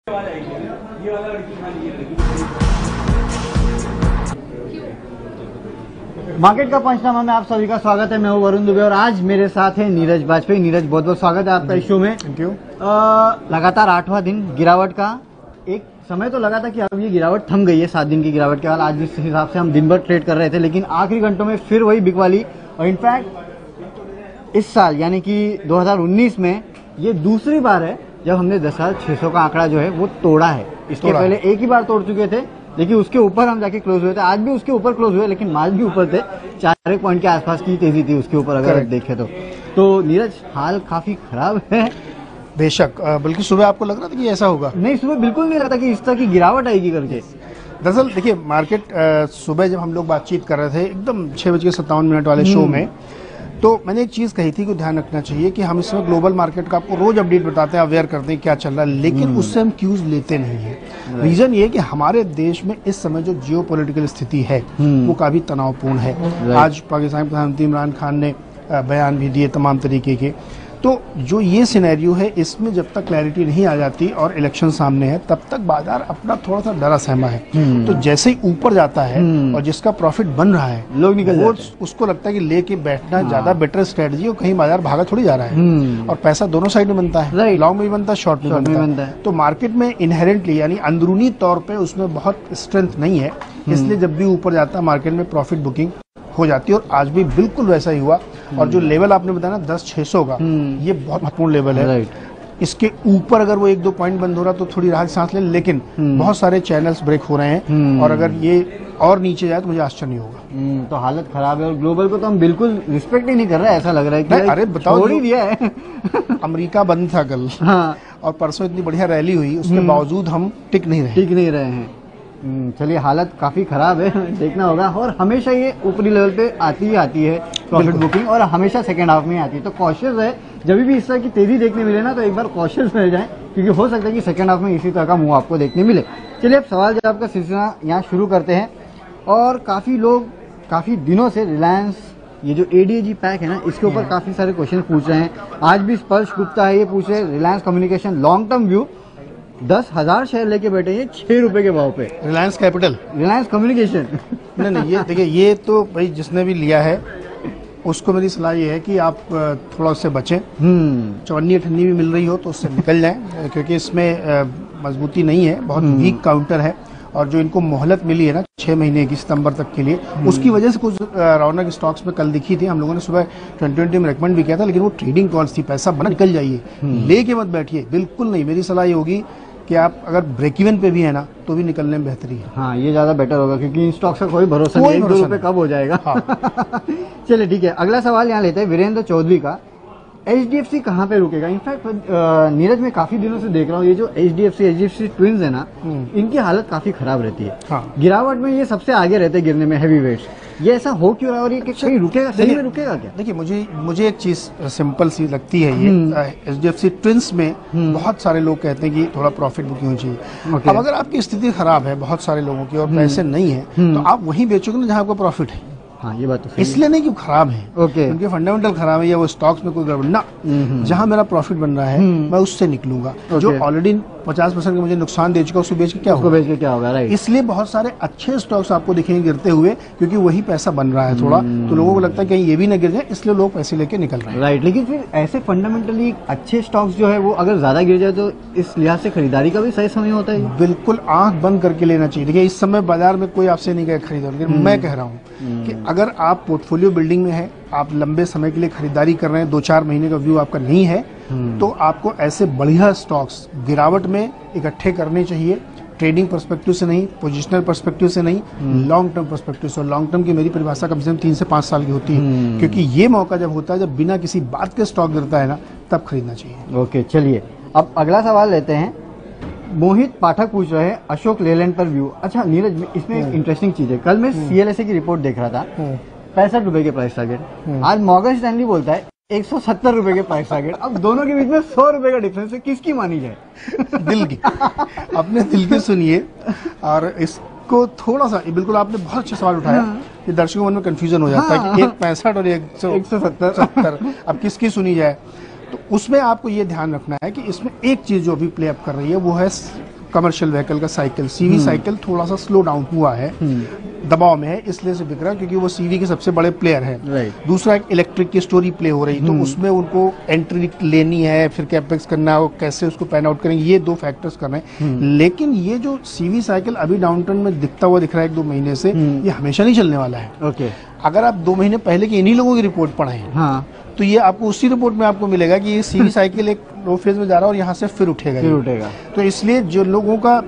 Market का पंचनामा में आप सभी का स्वागत है। मैं हूं वरुण दुबे और आज मेरे साथ है नीरज बाजपेयी। नीरज, बहुत बहुत स्वागत है आपका इस शो में। Thank you. लगातार 8वां दिन गिरावट का। एक समय तो लगा था कि अब ये गिरावट थम गई है, 7 दिन की गिरावट के बाद। आज जिस हिसाब से हम दिन भर ट्रेड कर रहे थे, लेकिन आखिरी घंटों में फिर वही बिग वाली। और इनफैक्ट इस साल यानी कि 2019 में ये दूसरी बार है जब हमने 10,600 का आंकड़ा जो है वो तोड़ा है। इसके पहले एक ही बार तोड़ चुके थे, लेकिन उसके ऊपर हम जाके क्लोज हुए थे। आज भी उसके ऊपर क्लोज हुए, लेकिन मार्च भी ऊपर थे। 4 पॉइंट के आसपास की तेजी थी उसके ऊपर अगर देखें तो नीरज हाल काफी खराब है। बेशक, बल्कि सुबह आपको लग रहा था कि ऐसा होगा? नहीं, सुबह बिल्कुल नहीं लगा था कि इस तरह की गिरावट आएगी करके। दरअसल देखिए, मार्केट सुबह जब हम लोग बातचीत कर रहे थे एकदम 6:57 वाले शो में, तो मैंने एक चीज कही थी कि ध्यान रखना चाहिए कि हम इसमें ग्लोबल मार्केट का आपको रोज अपडेट बताते हैं, अवेयर करते हैं क्या चल रहा है, लेकिन उससे हम क्यूज लेते नहीं है। रीजन ये कि हमारे देश में इस समय जो जियोपॉलिटिकल स्थिति है वो काफी तनावपूर्ण है। आज पाकिस्तान के प्रधानमंत्री इमरान खान ने बयान भी दिए तमाम तरीके के। तो जो ये सिनेरियो है, इसमें जब तक क्लैरिटी नहीं आ जाती और इलेक्शन सामने है, तब तक बाजार अपना थोड़ा सा डरा सहमा है। तो जैसे ही ऊपर जाता है और जिसका प्रॉफिट बन रहा है, लोग निकल वो उसको लगता है कि लेके बैठना ज्यादा बेटर स्ट्रेटजी, और कहीं बाजार भागा थोड़ी जा रहा है। और पैसा दोनों साइड में बनता है, लॉन्ग में भी बनता है, शॉर्ट में बनता है। तो मार्केट में इनहेरेंटली यानी अंदरूनी तौर पर उसमें बहुत स्ट्रेंथ नहीं है, इसलिए जब भी ऊपर जाता है मार्केट में प्रॉफिट बुकिंग हो जाती है। और आज भी बिल्कुल वैसा ही हुआ। और जो लेवल आपने बताया ना 10,600 का, ये बहुत महत्वपूर्ण लेवल है। इसके ऊपर अगर वो 1-2 पॉइंट बंद हो रहा तो थोड़ी राहत सांस ले, लेकिन बहुत सारे चैनल्स ब्रेक हो रहे हैं और अगर ये और नीचे जाए तो मुझे आश्चर्य नहीं होगा। तो हालत खराब है और ग्लोबल को तो हम बिल्कुल रिस्पेक्ट ही नहीं कर रहे हैं। ऐसा लग रहा है कि अरे बताओ, छोड़ ही दिया है। अमेरिका बंद था कल, और परसों इतनी बढ़िया रैली हुई, उसके बावजूद हम टिक नहीं रहे हैं। चलिए, हालत काफी खराब है, देखना होगा। और हमेशा ये ऊपरी लेवल पे आती है प्रॉफिट बुकिंग, और हमेशा सेकंड हाफ में आती है। तो कॉशियस है, जब भी इस तरह की तेजी देखने मिले ना, तो एक बार कॉशियस रह जाए, क्योंकि हो सकता है कि सेकंड हाफ में इसी तरह का मूव आपको देखने मिले। चलिए, अब सवाल जवाब का सिलसिला यहाँ शुरू करते हैं। और काफी लोग काफी दिनों से रिलायंस, ये जो ADAG पैक है ना, इसके ऊपर काफी सारे क्वेश्चन पूछ रहे हैं। आज भी स्पर्श गुप्ता है, ये पूछ रहे हैं Reliance communication long term view 10,000 share लेके बैठे हैं 6 रुपए के भाव पे। Reliance capital, Reliance communication. नहीं, ये देखिए, ये तो भाई जिसने भी लिया है उसको मेरी सलाह ये है कि आप थोड़ा उससे बचें। चवन्नी ठन्नी भी मिल रही हो तो उससे निकल जाएं, क्योंकि इसमें मजबूती नहीं है, बहुत वीक काउंटर है। और जो इनको मोहलत मिली है ना 6 महीने की, सितंबर तक के लिए, उसकी वजह से कुछ रौनक स्टॉक्स में कल दिखी थी। हम लोगों ने सुबह 2020 में रेकमेंड भी किया था, लेकिन वो ट्रेडिंग कॉल्स थी, पैसा बना निकल जाइए, लेके मत बैठिए, बिल्कुल नहीं। मेरी सलाह ये होगी कि आप अगर ब्रेक इवन पे भी है ना, तो भी निकलने में बेहतरी है। हाँ, ये ज्यादा बेटर होगा, क्योंकि इन स्टॉक्स का कोई भरोसा नहीं, 1-2 रुपए कब हो जाएगा। चलिए ठीक है, अगला सवाल यहाँ लेते हैं वीरेंद्र चौधरी का। HDFC कहाँ पे रुकेगा? इनफैक्ट नीरज, में काफी दिनों से देख रहा हूँ ये जो HDFC ट्विंस है ना, इनकी हालत काफी खराब रहती है। गिरावट में ये सबसे आगे रहते हैं गिरने में, हैवी वेट्स। ये ऐसा हो क्यों रहा है और ये कहीं रुकेगा, सही में रुकेगा क्या? देखिए, मुझे एक चीज सिंपल सी लगती है। ये HDFC ट्विंस में बहुत सारे लोग कहते हैं कि थोड़ा प्रॉफिट बुकिंग होनी चाहिए। अब अगर आपकी स्थिति खराब है बहुत सारे लोगों की और पैसे नहीं है, तो आप वहीं बेचोगे ना जहाँ आपका प्रॉफिट है। हाँ, ये बात तो सही इसलिए नहीं कि खराब है, उनके फंडामेंटल खराब है या वो स्टॉक्स में कोई गड़बड़ ना, जहां मेरा प्रॉफिट बन रहा है मैं उससे निकलूंगा। जो ऑलरेडी 50% का मुझे नुकसान दे चुका, उसको बेच के क्या होगा? राइट। इसलिए बहुत सारे अच्छे स्टॉक्स आपको दिखेंगे गिरते हुए, क्योंकि वही पैसा बन रहा है थोड़ा, तो लोगों को लगता है कहीं ये भी न गिर जाए, इसलिए लोग पैसे लेके निकल रहे हैं। राइट। लेकिन फिर ऐसे फंडामेंटली अच्छे स्टॉक्स जो है वो अगर ज्यादा गिर जाए, तो इस लिहाज से खरीदारी का भी सही समय होता है। बिल्कुल आंख बंद करके लेना चाहिए। देखिए, इस समय बाजार में कोई आपसे नहीं कहे खरीदो, लेकिन मैं कह रहा हूँ कि अगर आप पोर्टफोलियो बिल्डिंग में है, आप लंबे समय के लिए खरीदारी कर रहे हैं, 2-4 महीने का व्यू आपका नहीं है, तो आपको ऐसे बढ़िया स्टॉक्स गिरावट में इकट्ठे करने चाहिए। ट्रेडिंग पर्सपेक्टिव से नहीं, पोजिशनल पर्सपेक्टिव से नहीं, लॉन्ग टर्म पर्सपेक्टिव से। लॉन्ग टर्म की मेरी परिभाषा कम से कम 3 से 5 साल की होती है, क्योंकि ये मौका जब होता है जब बिना किसी बात के स्टॉक गिरता है ना, तब खरीदना चाहिए। ओके, चलिए अब अगला सवाल लेते हैं। मोहित पाठक पूछ रहे हैं अशोक लेलैंड पर व्यू। अच्छा नीरज, इसमें एक इंटरेस्टिंग चीज है। कल मैं CLSA की रिपोर्ट देख रहा था, 65 रुपए के प्राइस टारगेट। आज मॉर्गन स्टैनली बोलता है 170 रुपए के प्राइस टारगेट। अब दोनों के बीच में 100 रुपए का डिफरेंस है, किसकी मानी जाए? दिल की, अपने दिल की सुनिए। और इसको थोड़ा सा, बिल्कुल आपने बहुत अच्छा सवाल उठाया कि दर्शकों मन में कंफ्यूजन हो जाता है कि एक 65 और 170 अब किसकी सुनी जाए। तो उसमें आपको ये ध्यान रखना है कि इसमें एक चीज जो अभी प्ले अप कर रही है वो है कमर्शियल व्हीकल का साइकिल, सीवी साइकिल थोड़ा सा स्लो डाउन हुआ है, दबाव में है, इसलिए से बिक रहा है क्योंकि वो सीवी के सबसे बड़े प्लेयर है। दूसरा एक इलेक्ट्रिक की स्टोरी प्ले हो रही, तो उसमें उनको एंट्री लेनी है, फिर कैपेक्स करना है, वो कैसे उसको पैन आउट करेंगे, ये 2 फैक्टर्स कर रहे हैं। लेकिन ये जो सीवी साइकिल अभी डाउनटर्न में दिखता हुआ दिख रहा है 1-2 महीने से, ये हमेशा नहीं चलने वाला है। ओके, अगर आप 2 महीने पहले की इन्हीं लोगों की रिपोर्ट पढ़ें, हाँ, तो ये आपको उसी रिपोर्ट में आपको मिलेगा कि ये सीवी साइकिल एक लो फेज में जा रहा है और यहाँ से फिर उठेगा। तो इसलिए जो लोगों का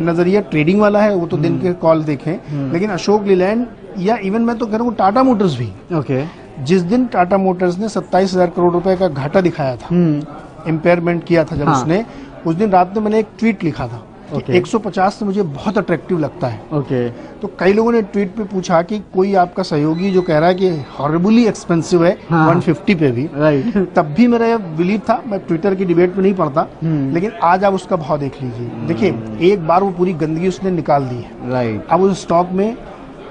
नजरिया ट्रेडिंग वाला है वो तो दिन के कॉल देखें, लेकिन अशोक लीलैंड या इवन मैं तो कह रहा हूँ टाटा मोटर्स भी, ओके, जिस दिन टाटा मोटर्स ने 27,000 करोड़ रुपए का घाटा दिखाया था, इम्पेयरमेंट किया था जब उसने, उस दिन रात में मैंने एक ट्वीट लिखा था कि 150 से मुझे बहुत अट्रैक्टिव लगता है। ओके, तो कई लोगों ने ट्वीट पे पूछा कि कोई आपका सहयोगी जो कह रहा है कि हॉरिबली एक्सपेंसिव है 150 पे भी, राइट, तब भी मेरा यह बिलीव था, मैं ट्विटर की डिबेट में नहीं पढ़ता, लेकिन आज आप उसका भाव देख लीजिए। देखिए, एक बार वो पूरी गंदगी उसने निकाल दी है, राइट, अब उस स्टॉक में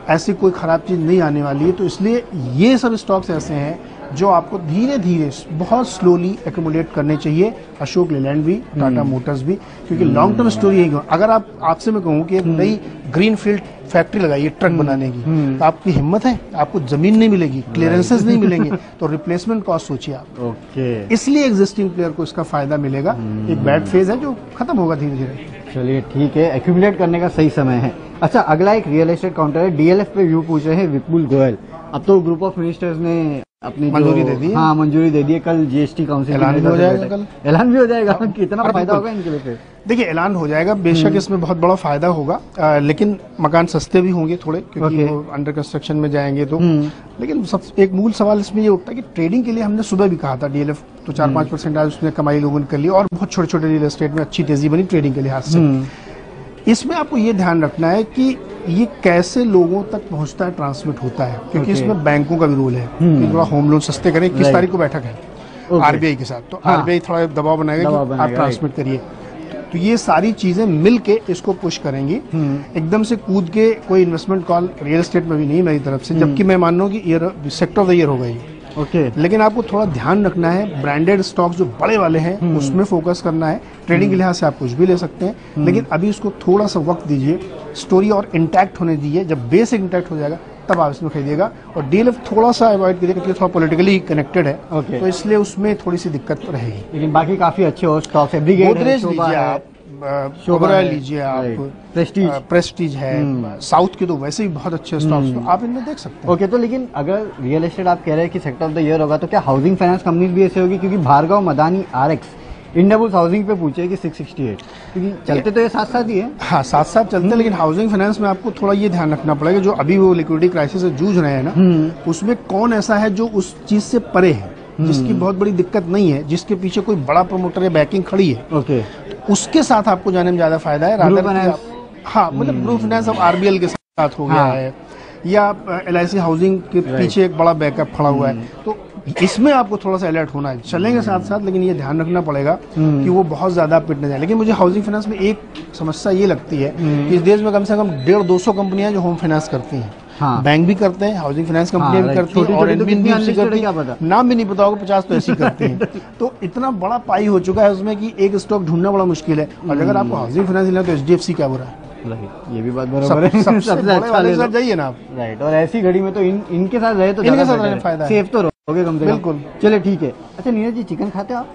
ऐसी कोई खराब चीज नहीं आने वाली है। तो इसलिए ये सब स्टॉक्स ऐसे हैं जो आपको धीरे धीरे बहुत स्लोली एक्यूमुलेट करने चाहिए, अशोक लीलैंड भी, टाटा मोटर्स भी, क्योंकि लॉन्ग टर्म स्टोरी यही। अगर आपसे मैं कहूँ कि एक नई ग्रीन फील्ड फैक्ट्री लगाइए ट्रक बनाने की, तो आपकी हिम्मत है, आपको जमीन नहीं मिलेगी, क्लियरेंसेस नहीं मिलेंगे, तो रिप्लेसमेंट कॉस्ट सोचिए आप। ओके, इसलिए एग्जिस्टिंग प्लेयर को इसका फायदा मिलेगा। एक बैड फेज है जो खत्म होगा धीरे धीरे। चलिए ठीक है, एक्यूमुलेट करने का सही समय है। अच्छा, अगला एक रियल एस्टेट काउंटर है, डीएलएफ पे व्यू पूछ रहे हैं विपुल गोयल। अब तो ग्रुप ऑफ मिनिस्टर्स ने अपनी मंजूरी दे दी है। हाँ, मंजूरी दे दी है। कल जीएसटी काउंसिल ऐलान भी हो जाएगा, कल ऐलान भी हो जाएगा। कितना फायदा होगा इनके लिए फिर? देखिए, ऐलान हो जाएगा, बेशक इसमें बहुत बड़ा फायदा होगा, लेकिन मकान सस्ते भी होंगे थोड़े, क्योंकि वो अंडर कंस्ट्रक्शन में जाएंगे तो। लेकिन सब एक मूल सवाल इसमें ये उठता है कि ट्रेडिंग के लिए हमने सुबह भी कहा था डीएलएफ तो 4-5% आज उसमें कमाई लोगों ने कर ली, और बहुत छोटे छोटे रियल एस्टेट में अच्छी तेजी बनी ट्रेडिंग के लिहाज से। इसमें आपको ये ध्यान रखना है कि ये कैसे लोगों तक पहुंचता है, ट्रांसमिट होता है, क्योंकि इसमें बैंकों का भी रोल है कि थोड़ा होम लोन सस्ते करें। 21 तारीख को बैठक है आरबीआई के साथ, तो आरबीआई थोड़ा दबाव बनाएगा कि आप ट्रांसमिट करिए। तो ये सारी चीजें मिल के इसको पुश करेंगी। एकदम से कूद के कोई इन्वेस्टमेंट कॉल रियल एस्टेट में भी नहीं मेरी तरफ से, जबकि मैं मान रहा हूँ कि year sector of the year होगा ये। लेकिन आपको थोड़ा ध्यान रखना है, ब्रांडेड स्टॉक्स जो बड़े वाले हैं उसमें फोकस करना है। ट्रेडिंग के लिहाज से आप कुछ भी ले सकते हैं, लेकिन अभी उसको थोड़ा सा वक्त दीजिए, स्टोरी और इंटैक्ट होने दीजिए। जब बेस इंटैक्ट हो जाएगा तब आप इसमें खरीदिएगा। और डीएलएफ थोड़ा सा अवॉइड करिएगा क्योंकि थोड़ा पॉलिटिकली कनेक्टेड है, तो इसलिए उसमें थोड़ी सी दिक्कत तो रहेगी। लेकिन बाकी काफी अच्छे और स्टॉक्स है, ब्रिगेड है, लीजिए आप, शोभा लीजिए आप, प्रेस्टीज है, साउथ के तो वैसे ही बहुत अच्छे स्टॉक्स, तो आप इनमें देख सकते हैं। ओके, तो लेकिन अगर रियल एस्टेट आप कह रहे हैं कि सेक्टर ऑफ द ईयर होगा, तो क्या हाउसिंग फाइनेंस कंपनी भी ऐसे होगी? क्योंकि भार्गव मदानी आरएक्स इंडियाबुल्स हाउसिंग पे पूछे कि 668, क्योंकि चलते तो ये साथ साथ ही है। हाँ, साथ साथ चलते हैं, लेकिन हाउसिंग फाइनेंस में आपको थोड़ा ये ध्यान रखना पड़ेगा, जो अभी वो लिक्विडिटी क्राइसिस से जूझ रहे हैं ना, उसमें कौन ऐसा है जो उस चीज से परे है, जिसकी बहुत बड़ी दिक्कत नहीं है, जिसके पीछे कोई बड़ा प्रमोटर या बैकिंग खड़ी है। ओके, उसके साथ आपको जाने में ज्यादा फायदा है। हाँ, मतलब ग्रुप फाइनेंस अब आरबीएल के साथ हो गया है, या एलआईसी हाउसिंग के पीछे एक बड़ा बैकअप खड़ा हुआ है, तो इसमें आपको थोड़ा सा अलर्ट होना है। चलेंगे साथ साथ, लेकिन ये ध्यान रखना पड़ेगा कि वो बहुत ज्यादा पिट न जाए। लेकिन मुझे हाउसिंग फाइनेंस में एक समस्या ये लगती है कि इस देश में कम से कम 150-200 कंपनियां जो होम फाइनेंस करती हैं। हाँ, बैंक भी करते हैं, हाउसिंग फाइनेंस कंपनियां भी करती हैं, और एनबीएफसी करती है, नाम भी नहीं पता होगा, 50 तो ऐसी करती हैं। तो इतना बड़ा पाई हो चुका है उसमें कि एक स्टॉक ढूंढना बड़ा मुश्किल है। और अगर आपको हाउसिंग फाइनेंस लेना तो एचडीएफसी क्या बुरा है, ये भी बात बरोबर है। सबसे अच्छा जाइए ना आप, राइट। और ऐसी घड़ी में तो इनके साथ रहे तो इनके साथ रहने फायदा है, सेफ तो रहोगे कम से कम। बिल्कुल। चलिए ठीक है। अच्छा नीरज जी, चिकन खाते हो आप?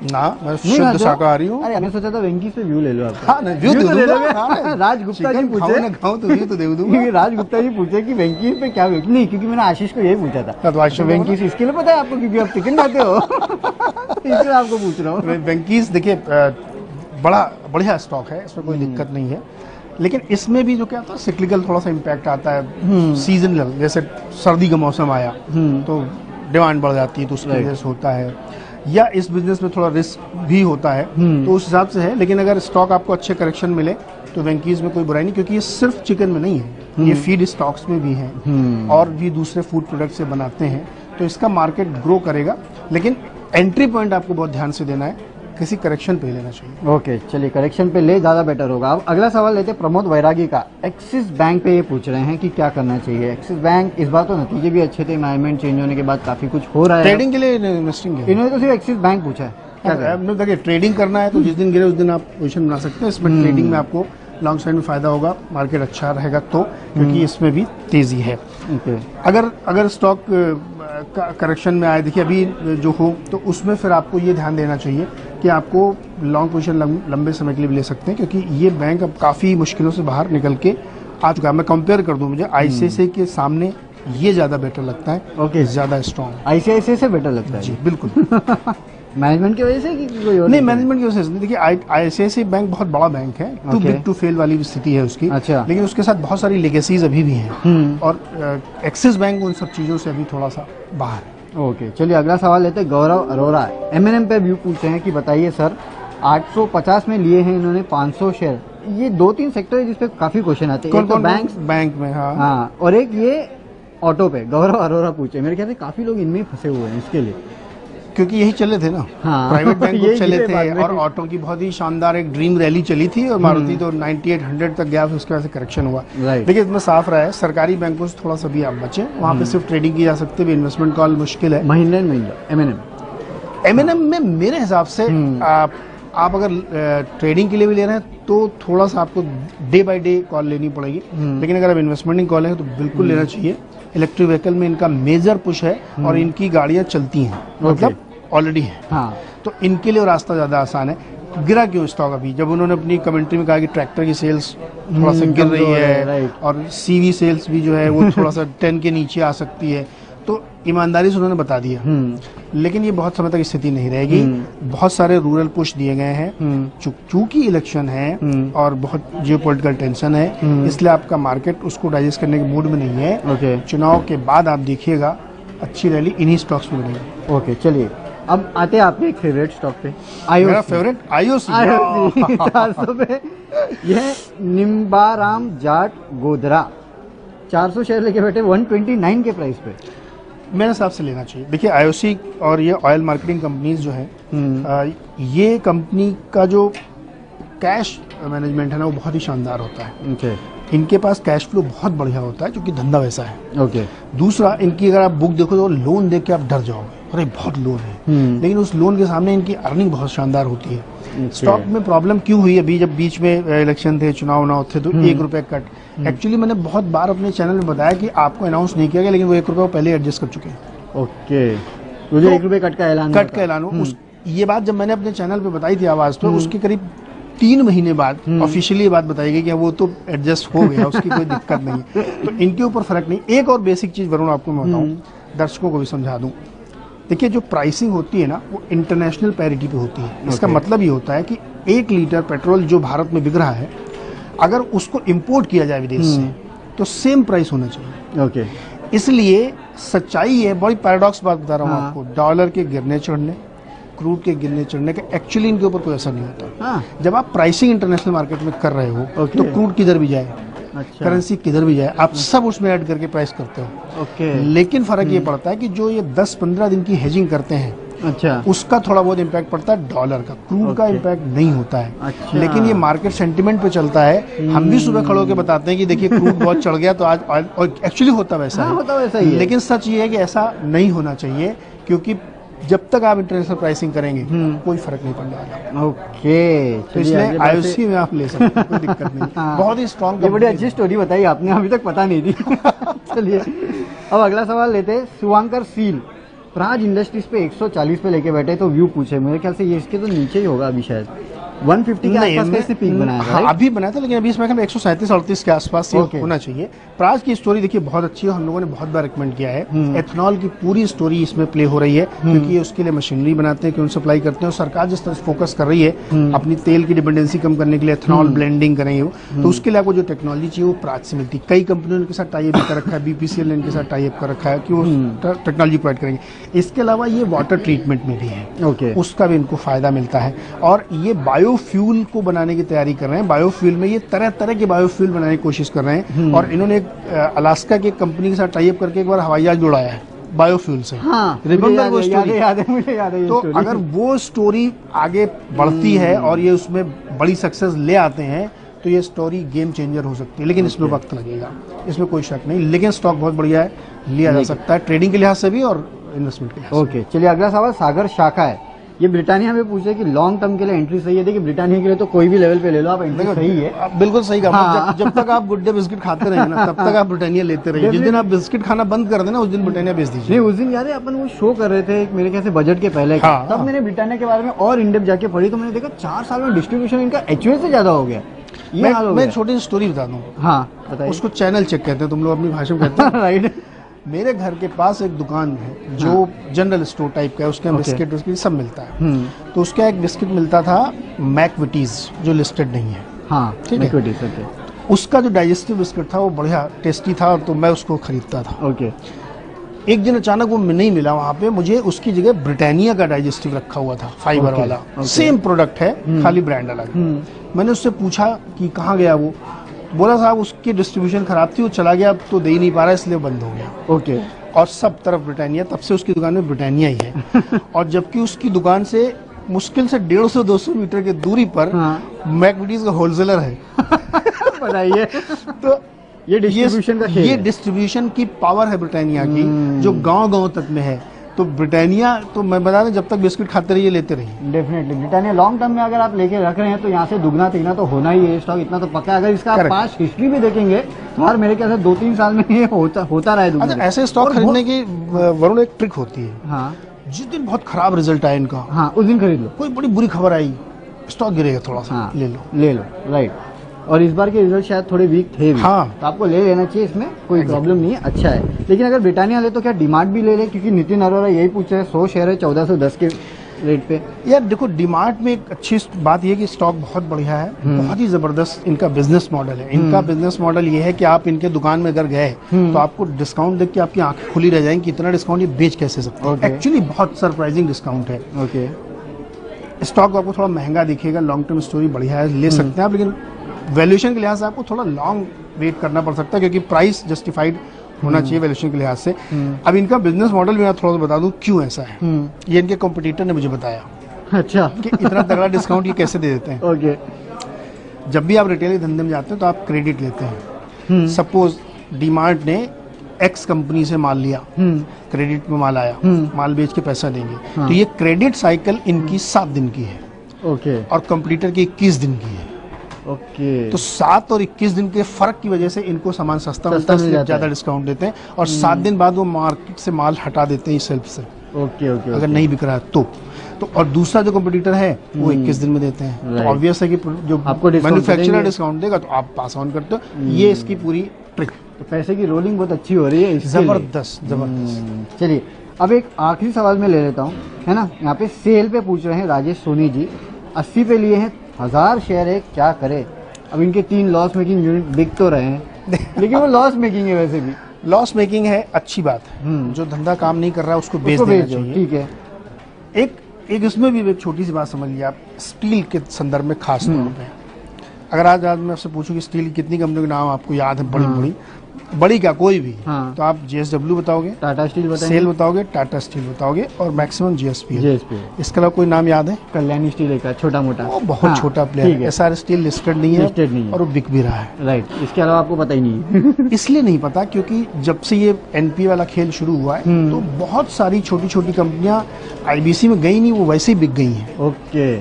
ना, मैं शुद्ध शाकाहारी हूँ। अरे, मैंने सोचा था वेंकीज पे व्यू ले लो आप। हाँ, व्यू तो ले लोगे। राज गुप्ता जी पूछे, खाऊं तो व्यू तो दे दूंगा। राज गुप्ता जी पूछे कि वेंकीज पे क्या व्यू? नहीं, क्योंकि मैंने आशीष को यही पूछा था। तो वेंकीज इसके लिए पता है आपको, क्योंकि आप चिकन खाते हो, इसलिए आपको पूछ रहा हूँ। वेंकीज देखिए बड़ा बढ़िया स्टॉक है, इसमें कोई दिक्कत नहीं है, लेकिन इसमें भी जो क्या होता है, सिक्लिकल थोड़ा सा इम्पैक्ट आता है, सीजनल। जैसे सर्दी का मौसम आया तो डिमांड बढ़ जाती है, तो उसकी वजह से होता है, या इस बिजनेस में थोड़ा रिस्क भी होता है, तो उस हिसाब से है। लेकिन अगर स्टॉक आपको अच्छे करेक्शन मिले तो वेंकीज में कोई बुराई नहीं, क्योंकि ये सिर्फ चिकन में नहीं है, ये फीड स्टॉक्स में भी है और भी दूसरे फूड प्रोडक्ट से बनाते हैं, तो इसका मार्केट ग्रो करेगा। लेकिन एंट्री पॉइंट आपको बहुत ध्यान से देना है, किसी करेक्शन पे लेना चाहिए। ओके, चलिए करेक्शन पे ले, ज्यादा बेटर होगा। अब अगला सवाल लेते हैं प्रमोद वैरागी का। एक्सिस बैंक पे ये पूछ रहे हैं कि क्या करना चाहिए। एक्सिस बैंक इस बार तो नतीजे भी अच्छे थे, मैनेजमेंट चेंज होने के बाद काफी कुछ हो रहा है। ट्रेडिंग के लिए इन्वेस्टिंग है, इन्होंने तो सिर्फ एक्सिस बैंक पूछा है। क्या करें? देखिए ट्रेडिंग करना है तो जिस दिन गिरे उस दिन आप पोजीशन बना सकते हैं। इसमें ट्रेडिंग में आपको लॉन्ग साइड में फायदा होगा, मार्केट अच्छा रहेगा तो, क्योंकि इसमें भी तेजी है। ओके। अगर स्टॉक करेक्शन में आए, देखिए अभी जो हो, तो उसमें फिर आपको ये ध्यान देना चाहिए कि आपको लॉन्ग पोजीशन लंबे समय के लिए भी ले सकते हैं, क्योंकि ये बैंक अब काफ़ी मुश्किलों से बाहर निकल के आ चुका है। मैं कंपेयर कर दूं, मुझे आईसीआईसीआई के सामने ये ज़्यादा बेटर लगता है। ओके। ज़्यादा स्ट्रॉन्ग आईसीआईसीआई से बेटर लगता है जी, बिल्कुल। मैनेजमेंट की वजह से कि कोई और नहीं, मैनेजमेंट की वजह से नहीं। देखिए आईसीआईसीआई बैंक बहुत बड़ा बैंक है, too Okay. Big to fail वाली स्थिति है उसकी। अच्छा। लेकिन उसके साथ बहुत सारी लेगेसीज अभी भी हैं, और एक्सिस बैंक उन सब चीज़ों से अभी थोड़ा सा बाहर है। ओके, चलिए अगला सवाल लेते हैं। गौरव अरोरा एमएनएम पे व्यू पूछते हैं कि बताइए सर, 850 में लिए हैं इन्होंने 500 शेयर। ये 2-3 सेक्टर है जिसपे काफी क्वेश्चन आते हैं। कौन एक तो कौन बैंक, बैंक में? हाँ, हाँ, और एक ये ऑटो पे। गौरव अरोरा पूछे, मेरे ख्याल से काफी लोग इनमें ही फंसे हुए हैं इसके लिए। क्योंकि यही चले थे ना, हाँ। प्राइवेट बैंक यही चले गिरे बाद थे, में। और ऑटो की बहुत ही शानदार एक ड्रीम रैली चली थी, और मारुति तो 9800 तक गया, फिर उसके बाद से करेक्शन हुआ। Right. देखिए इसमें साफ रहा है, सरकारी बैंकों से थोड़ा सा भी आप बचें, वहाँ पे सिर्फ ट्रेडिंग की जा सकती है, इन्वेस्टमेंट कॉल मुश्किल है। Mahindra and Mahindra MNM. MNM में मेरे हिसाब से आप अगर ट्रेडिंग के लिए भी ले रहे हैं तो थोड़ा सा आपको डे बाय डे कॉल लेनी पड़ेगी, लेकिन अगर आप इन्वेस्टमेंट कॉल है तो बिल्कुल लेना चाहिए। इलेक्ट्रिक व्हीकल में इनका मेजर पुश है, और इनकी गाड़ियां चलती हैं, मतलब ऑलरेडी है, हाँ। तो इनके लिए रास्ता ज्यादा आसान है। गिरा क्यों स्टॉक अभी? जब उन्होंने अपनी कमेंट्री में कहा कि ट्रैक्टर की सेल्स थोड़ा सा गिर रही कमजोर है, है, right. और सीवी सेल्स भी जो है वो थोड़ा सा 10 के नीचे आ सकती है, तो ईमानदारी से उन्होंने बता दिया। लेकिन ये बहुत समय तक स्थिति नहीं रहेगी। बहुत सारे रूरल पुश दिए गए हैं, चूंकि इलेक्शन है और बहुत जियोपॉलिटिकल टेंशन है, इसलिए आपका मार्केट उसको डाइजेस्ट करने के मूड में नहीं है। ओके। चुनाव के बाद आप देखिएगा अच्छी रैली इन्हीं स्टॉक्स में बनेगी। ओके, चलिए अब आते हैं आपके एक फेवरेट स्टॉक पे, मेरा फेवरेट आईओसी 400 पे। यह निम्बाराम जाट गोधरा 400 शेयर लेके बैठे 129 के प्राइस पे। मेरे हिसाब से लेना चाहिए। देखिए आईओसी और ये ऑयल मार्केटिंग कंपनीज जो है, ये कंपनी का जो कैश मैनेजमेंट है ना, वो बहुत ही शानदार होता है। ओके। इनके पास कैश फ्लो बहुत बढ़िया होता है, क्योंकि धंधा वैसा है। ओके। दूसरा, इनकी अगर आप बुक देखो तो लोन देख के आप डर जाओगे, अरे बहुत लोन है, लेकिन उस लोन के सामने इनकी अर्निंग बहुत शानदार होती है। स्टॉक में प्रॉब्लम क्यों हुई? अभी जब बीच में इलेक्शन थे, चुनाव थे, तो 1 रुपए कट। एक्चुअली मैंने बहुत बार अपने चैनल में बताया कि आपको अनाउंस नहीं किया गया, लेकिन वो 1 रुपए पहले एडजस्ट कर चुके हैं। ओके, मुझे तो 1 रुपए कट का ऐलान हो। ये बात जब मैंने अपने चैनल पे बताई थी आवाज पे, उसके करीब 3 महीने बाद ऑफिशियली ये बात बताई गई कि वो तो एडजस्ट हो गया, उसकी कोई दिक्कत नहीं है। तो इनके ऊपर फर्क नहीं। एक और बेसिक चीज वरुण आपको मैं बताऊं, दर्शकों को भी समझा दूं। देखिए जो प्राइसिंग होती है ना, वो इंटरनेशनल पैरिटी पे होती है। इसका मतलब ये होता है कि 1 लीटर पेट्रोल जो भारत में बिक रहा है, अगर उसको इंपोर्ट किया जाए विदेश से, तो सेम प्राइस होना चाहिए। ओके। इसलिए सच्चाई है, बड़ी पैराडॉक्स बात बता रहा हूँ हाँ। आपको, डॉलर के गिरने चढ़ने, क्रूड के गिरने चढ़ने का एक्चुअली इनके ऊपर कोई असर नहीं होता। हाँ। जब आप प्राइसिंग इंटरनेशनल मार्केट में कर रहे हो, ओके। तो क्रूड किधर भी जाए, अच्छा। करेंसी किधर भी जाए, आप सब उसमें ऐड करके प्राइस करते हो। ओके। लेकिन फर्क ये पड़ता है कि जो ये 10-15 दिन की हेजिंग करते हैं, अच्छा। उसका थोड़ा बहुत इम्पैक्ट पड़ता है डॉलर का, क्रूड का ओके। इम्पैक्ट नहीं होता है। अच्छा। लेकिन ये मार्केट सेंटिमेंट पे चलता है। हम भी सुबह खड़े होकर बताते हैं कि देखिए क्रूड बहुत चढ़ गया, तो आज ऑयल, और एक्चुअली होता वैसा हाँ, है, होता वैसा ही है। लेकिन सच ये है कि ऐसा नहीं होना चाहिए, क्योंकि जब तक आप इंटरनेशनल प्राइसिंग करेंगे कोई फर्क नहीं पड़ने वाला। ओके, तो इसलिए आईओसी में आप ले सकते हैं, कोई दिक्कत नहीं। हाँ। बहुत ही स्ट्रॉन्ग। ये बड़ी अच्छी स्टोरी बताई आपने, अभी तक पता नहीं थी। चलिए अब अगला सवाल लेते हैं। शिवांकर सील प्राज इंडस्ट्रीज पे 140 पे लेके बैठे, तो व्यू पूछे। मेरे ख्याल से ये इसके तो नीचे ही होगा अभी, शायद 150 के आसपास कैसे पीक बनाया था, हाँ, right? अभी बनाया था, लेकिन अभी इसमें 137-38 के आसपास ये होना चाहिए। प्राज की स्टोरी देखिए बहुत अच्छी है, हम लोगों ने बहुत बार रिकमेंड किया है। एथनॉल की पूरी स्टोरी इसमें प्ले हो रही है, क्योंकि उसके लिए मशीनरी बनाते हैं, क्यों सप्लाई करते हैं, और सरकार जिस तरह से फोकस कर रही है अपनी तेल की डिपेंडेंसी कम करने के लिए, एथनॉल ब्लेंडिंग करेंगे वो, तो उसके लिए आपको जो टेक्नोलॉजी चाहिए वो प्राज से मिलती है। कई कंपनियों ने इनके साथ टाई अप कर रखा है, बीपीसीएल ने इनके साथ टाई अप कर रखा है कि वो टेक्नोलॉजी प्रोवाइड करेंगे। इसके अलावा ये वाटर ट्रीटमेंट में भी है, ओके। उसका भी इनको फायदा मिलता है। और ये बायोफ्यूल को बनाने की तैयारी कर रहे हैं। बायोफ्यूल में ये तरह तरह के बायोफ्यूल बनाने की कोशिश कर रहे हैं, और इन्होंने एक अलास्का की कंपनी के साथ टाई अप करके एक बार हवाई जहाज उड़ाया है बायोफ्यूल से। हाँ, रिमेंबर वो स्टोरी? मुझे याद है। तो अगर वो स्टोरी आगे बढ़ती है और ये उसमें बड़ी सक्सेस ले आते हैं, तो ये स्टोरी गेम चेंजर हो सकती है। लेकिन इसमें वक्त लगेगा, इसमें कोई शक नहीं। लेकिन स्टॉक बहुत बढ़िया है, लिया जा सकता है ट्रेडिंग के लिहाज से भी और इन्वेस्टमेंट के लिहाज से। ओके, चलिए अगला सवाल सागर शाखा है। ये ब्रिटानिया में पूछे कि लॉन्ग टर्म के लिए एंट्री सही है। देखिए ब्रिटानिया के लिए तो कोई भी लेवल पे ले लो आप, एंट्री सही है। आप बिल्कुल सही कहा। हाँ। जब तक आप गुड डे बिस्किट खाते रहेंगे ना, तब तक आप ब्रिटानिया लेते रहिए। जिस दिन आप बिस्किट खाना बंद कर देना, उस दिन ब्रिटानिया बेच दीजिए। नहीं, उस दिन याद है अपन वो शो कर रहे थे एक मेरे ख्याल से बजट के पहले का, हाँ, तब हाँ। मैंने ब्रिटानिया के बारे में और इंडेप्थ जाके पढ़ी तो मैंने देखा 4 साल में डिस्ट्रीब्यूशन इनका एचयूएल से ज्यादा हो गया। ये हाल हो मैं गया। एक छोटी सी स्टोरी बता दूं। हाँ बताइए। उसको चैनल चेक कहते हैं, तुम लोग अपनी भाषा में कहते हैं। राइट। मेरे घर के पास एक दुकान है जो जनरल स्टोर टाइप का है, उसके यहाँ Okay. बिस्किट उसकी सब मिलता है। तो उसका एक बिस्किट मिलता था मैकविटीज, जो लिस्टेड नहीं है। हाँ ठीक है। लिक्विडिटी, ओके उसका जो डाइजेस्टिव बिस्किट था वो बढ़िया टेस्टी था, तो मैं उसको खरीदता था। ओके। एक दिन अचानक वो नहीं मिला वहाँ पे, मुझे उसकी जगह ब्रिटानिया का डाइजेस्टिव रखा हुआ था, फाइबर Okay, वाला। okay. सेम प्रोडक्ट है, खाली ब्रांड अलग है। मैंने उससे पूछा कि कहाँ गया वो, बोला साहब उसकी डिस्ट्रीब्यूशन खराब थी, वो चला गया, अब तो दे ही नहीं पा रहा, इसलिए बंद हो गया। ओके। और सब तरफ ब्रिटानिया, तब से उसकी दुकान में ब्रिटानिया ही है। और जबकि उसकी दुकान से मुश्किल से 150-200 मीटर की दूरी पर हाँ। मैकविटीज का होलसेलर है। बताइए। तो ये डिस्ट्रीब्यूशन का खेल ये है। डिस्ट्रीब्यूशन की पावर है ब्रिटानिया की, जो गांव-गांव तक में है। तो ब्रिटानिया, तो मैं बता दें, जब तक बिस्किट खाते रहिए, लेते रहिए। डेफिनेटली ब्रिटानिया लॉन्ग टर्म में अगर आप लेके रख रहे हैं तो यहाँ से दुगना तिगना तो होना ही है स्टॉक, इतना तो पक्का है। अगर इसका आप Correct. पास हिस्ट्री भी देखेंगे तो हर मेरे ख्याल से 2-3 साल में ये होता रहा है दुगना। अच्छा, ऐसे स्टॉक और खरीदने की वरुण एक ट्रिक होती है। हाँ जिस दिन बहुत खराब रिजल्ट आया इनका, हाँ उस दिन खरीद लो। कोई बड़ी बुरी खबर आई, स्टॉक गिरेगा थोड़ा सा, हाँ ले लो। राइट। और इस बार के रिजल्ट शायद थोड़े वीक थे भी, हाँ। तो आपको ले लेना चाहिए, इसमें कोई प्रॉब्लम नहीं है, अच्छा है। लेकिन अगर ब्रिटानिया ले तो क्या डिमांड भी ले ले, क्योंकि नितिन अरोरा यही पूछ रहे हैं, 100 शेयर है 1410 के रेट पे। यार देखो, डिमांड में एक अच्छी बात यह है कि स्टॉक बहुत बढ़िया है, बहुत ही जबरदस्त इनका बिजनेस मॉडल है। इनका बिजनेस मॉडल ये है कि आप इनके दुकान में अगर गए तो आपको डिस्काउंट देख के आपकी आंखें खुली रह जाएंगी, इतना डिस्काउंट ये बेच कैसे सकते हैं। Okay. एक्चुअली बहुत सरप्राइजिंग डिस्काउंट है। ओके। स्टॉक आपको थोड़ा महंगा दिखेगा, लॉन्ग टर्म स्टोरी बढ़िया है, ले सकते हैं आप, लेकिन वैल्यूएशन के लिहाज से आपको थोड़ा लॉन्ग वेट करना पड़ सकता है, क्योंकि प्राइस जस्टिफाइड होना चाहिए वैल्यूएशन के लिहाज से। अब इनका बिजनेस मॉडल मैं थोड़ा सा बता दूं क्यों ऐसा है। ये इनके कॉम्पिटिटर ने मुझे बताया अच्छा। कि इतना तगड़ा डिस्काउंट ये कैसे दे देते हैं। ओके। जब भी आप रिटेल के धंधे में जाते हैं तो आप क्रेडिट लेते हैं। सपोज डीमार्ट ने एक्स कंपनी से माल लिया, क्रेडिट में माल आया, माल बेच के पैसा देंगे, तो ये क्रेडिट साइकिल इनकी 7 दिन की है ओके। और कंप्यूटर की 21 दिन की है। ओके। तो 7 और 21 दिन के फर्क की वजह से इनको सामान सस्ता मिलता है, मिल इसलिए जाता ज्यादा है। डिस्काउंट देते हैं। और 7 दिन बाद वो मार्केट से माल हटा देते हैं सेल्फ से, ओके। ओके। अगर नहीं बिक रहा है तो। और दूसरा जो कंपटीटर है वो 21 दिन में देते हैं। तो Right. ऑब्वियस है कि जो आपको discount मैन्युफैक्चरर देंगे। डिस्काउंट देगा तो आप पास ऑन करते हो। ये इसकी पूरी ट्रिक, तो पैसे की रोलिंग बहुत अच्छी हो रही है इसके लिए। जबरदस्त जबरदस्त। चलिए अब एक आखिरी सवाल मैं ले लेता हूँ, है ना। यहाँ पे सेल पे पूछ रहे हैं राजेश सोनी जी, 80 पे लिए हैं, 1000 शेयर है, क्या करे। अब इनके 3 लॉस मेकिंग यूनिट बिक तो रहे हैं लेकिन वो लॉस मेकिंग है वैसे भी। लॉस मेकिंग है, अच्छी बात है। जो धंधा काम नहीं कर रहा है उसको बेच उसको देना बेच दो, चाहिए। ठीक है। एक इसमें भी एक छोटी सी बात समझ लिया आप, स्टील के संदर्भ में खास तौर पे। अगर आज मैं आपसे पूछूं कि स्टील की कितनी कंपनियों के नाम आपको याद है, बड़ी क्या कोई भी, हाँ। तो आप JSW बताओगे, टाटा स्टील बताएंगे, सेल बताओगे, टाटा स्टील बताओगे, और मैक्सिमम GSP है। JSP, इसके अलावा कोई नाम याद है? कल्याणी स्टील एक छोटा मोटा, वो बहुत छोटा प्लेयर ठीक है। है। SR स्टील लिस्टेड नहीं Listed नहीं है है। और वो बिक भी रहा है। राइट, इसके अलावा आपको पता ही नहीं है। इसलिए नहीं पता क्योंकि जब से ये NPA वाला खेल शुरू हुआ है तो बहुत सारी छोटी छोटी कंपनियां IBC में गई नहीं, वो वैसे ही बिक गई हैं। ओके।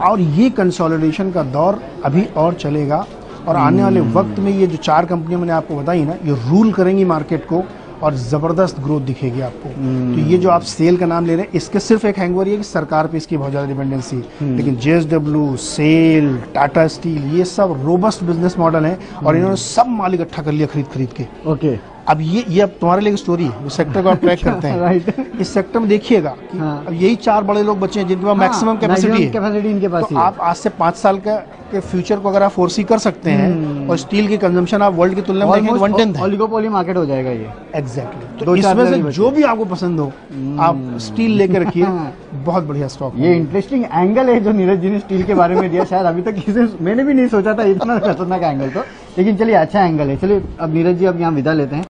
और ये कंसोलिडेशन का दौर अभी और चलेगा, और आने वाले वक्त में ये जो 4 कंपनियां मैंने आपको बताई ना, ये रूल करेंगी मार्केट को और जबरदस्त ग्रोथ दिखेगी आपको। तो ये जो आप सेल का नाम ले रहे हैं, इसके सिर्फ एक हैंगओवर है कि सरकार पे इसकी बहुत ज्यादा डिपेंडेंसी, लेकिन JSW, सेल, टाटा स्टील, ये सब रोबस्ट बिजनेस मॉडल है और इन्होंने सब माल इकट्ठा कर लिया खरीद खरीद के। ओके। अब ये अब तुम्हारे लिए एक स्टोरी है, इस सेक्टर को आप ट्रैक करते हैं। राइट। इस सेक्टर में देखिएगा कि हाँ। अब यही 4 बड़े लोग बचे हैं जिनके पास मैक्सिमम कैपेसिटी है। कैपेसिटी इनके पास तो ही है। आप आज से 5 साल के फ्यूचर को अगर आप फोरसी कर सकते हैं, और स्टील की कंजम्पशन आप वर्ल्ड की तुलना में देखें तो 1/10 है। ओलिगोपोली मार्केट हो जाएगा ये। एग्जैक्टली। तो 2-4 इसमें से लेवल जो भी आपको पसंद हो आप स्टील लेके रखिए, बहुत बढ़िया स्टॉक। ये इंटरेस्टिंग एंगल है जो नीरज जी ने स्टील के बारे में दिया, शायद अभी तक किसी मैंने भी नहीं सोचा था इतना खतरनाक एंगल तो, लेकिन चलिए अच्छा एंगल है। चलिए अब नीरज जी अब यहाँ विदा लेते हैं।